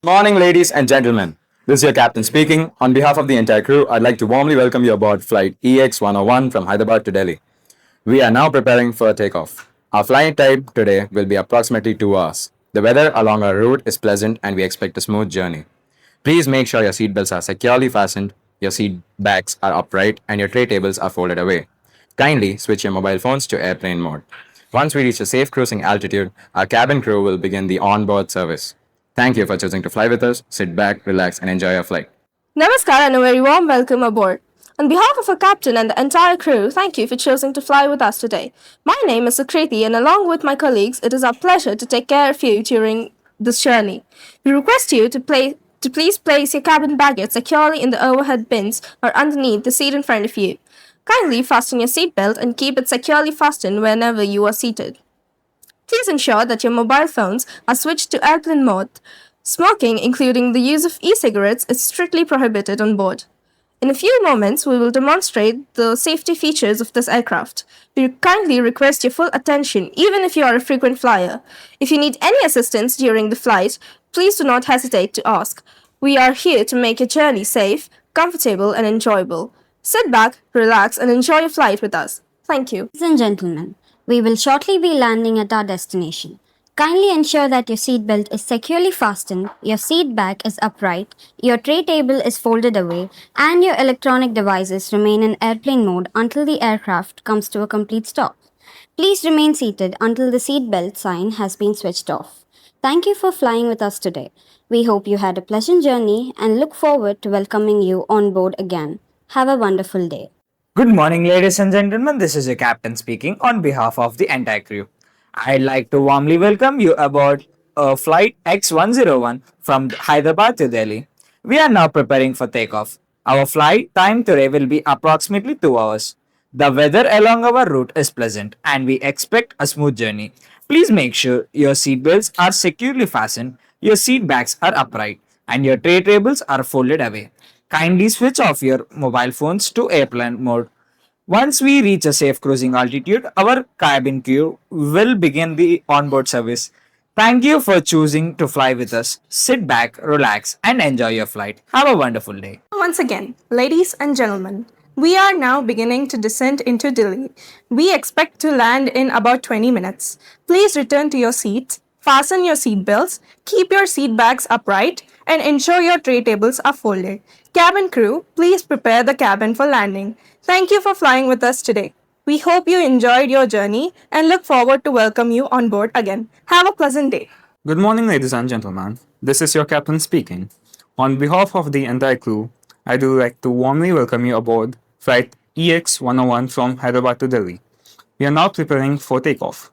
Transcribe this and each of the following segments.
Morning, ladies and gentlemen. This is your captain speaking. On behalf of the entire crew, I'd like to warmly welcome you aboard flight EX101 from Hyderabad to Delhi. We are now preparing for takeoff. Our flight time today will be approximately 2 hours. The weather along our route is pleasant and we expect a smooth journey. Please make sure your seatbelts are securely fastened, your seat backs are upright, and your tray tables are folded away. Kindly switch your mobile phones to airplane mode. Once we reach a safe cruising altitude, our cabin crew will begin the onboard service. Thank you for choosing to fly with us. Sit back, relax, and enjoy your flight. Namaskar and a very warm welcome aboard. On behalf of our captain and the entire crew, thank you for choosing to fly with us today. My name is Sukriti and along with my colleagues, it is our pleasure to take care of you during this journey. We request you to please place your cabin baggage securely in the overhead bins or underneath the seat in front of you. Kindly fasten your seatbelt and keep it securely fastened whenever you are seated. Please ensure that your mobile phones are switched to airplane mode. Smoking, including the use of e-cigarettes, is strictly prohibited on board. In a few moments, we will demonstrate the safety features of this aircraft. We kindly request your full attention, even if you are a frequent flyer. If you need any assistance during the flight, please do not hesitate to ask. We are here to make your journey safe, comfortable, and enjoyable. Sit back, relax, and enjoy your flight with us. Thank you. Ladies and gentlemen, we will shortly be landing at our destination. Kindly ensure that your seatbelt is securely fastened, your seat back is upright, your tray table is folded away, and your electronic devices remain in airplane mode until the aircraft comes to a complete stop. Please remain seated until the seatbelt sign has been switched off. Thank you for flying with us today. We hope you had a pleasant journey and look forward to welcoming you on board again. Have a wonderful day. Good morning, ladies and gentlemen. This is your captain speaking on behalf of the entire crew. I'd like to warmly welcome you aboard flight X101 from Hyderabad to Delhi. We are now preparing for takeoff. Our flight time today will be approximately 2 hours. The weather along our route is pleasant and we expect a smooth journey. Please make sure your seatbelts are securely fastened, your seat backs are upright, and your tray tables are folded away. Kindly switch off your mobile phones to airplane mode. Once we reach a safe cruising altitude, our cabin crew will begin the onboard service. Thank you for choosing to fly with us. Sit back, relax, and enjoy your flight. Have a wonderful day. Once again, ladies and gentlemen, we are now beginning to descend into Delhi. We expect to land in about 20 minutes. Please return to your seats, fasten your seat belts, keep your seat bags upright, and ensure your tray tables are folded. Cabin crew, please prepare the cabin for landing. Thank you for flying with us today. We hope you enjoyed your journey and look forward to welcome you on board again. Have a pleasant day. Good morning, ladies and gentlemen. This is your captain speaking. On behalf of the entire crew, I do like to warmly welcome you aboard flight EX101 from Hyderabad to Delhi. We are now preparing for takeoff.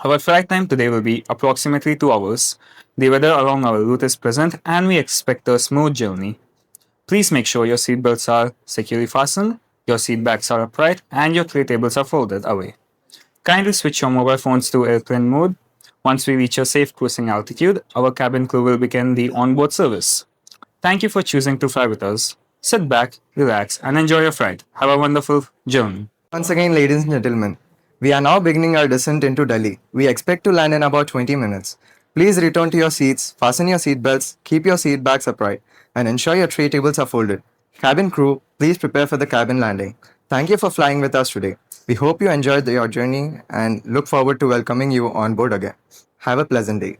Our flight time today will be approximately 2 hours. The weather along our route is pleasant and we expect a smooth journey. Please make sure your seatbelts are securely fastened, your seat backs are upright, and your tray tables are folded away. Kindly switch your mobile phones to airplane mode. Once we reach a safe cruising altitude, our cabin crew will begin the onboard service. Thank you for choosing to fly with us. Sit back, relax, and enjoy your flight. Have a wonderful journey. Once again, ladies and gentlemen, we are now beginning our descent into Delhi. We expect to land in about 20 minutes. Please return to your seats, fasten your seat belts, keep your seat backs upright, and ensure your tray tables are folded. Cabin crew, please prepare for the cabin landing. Thank you for flying with us today. We hope you enjoyed your journey and look forward to welcoming you on board again. Have a pleasant day.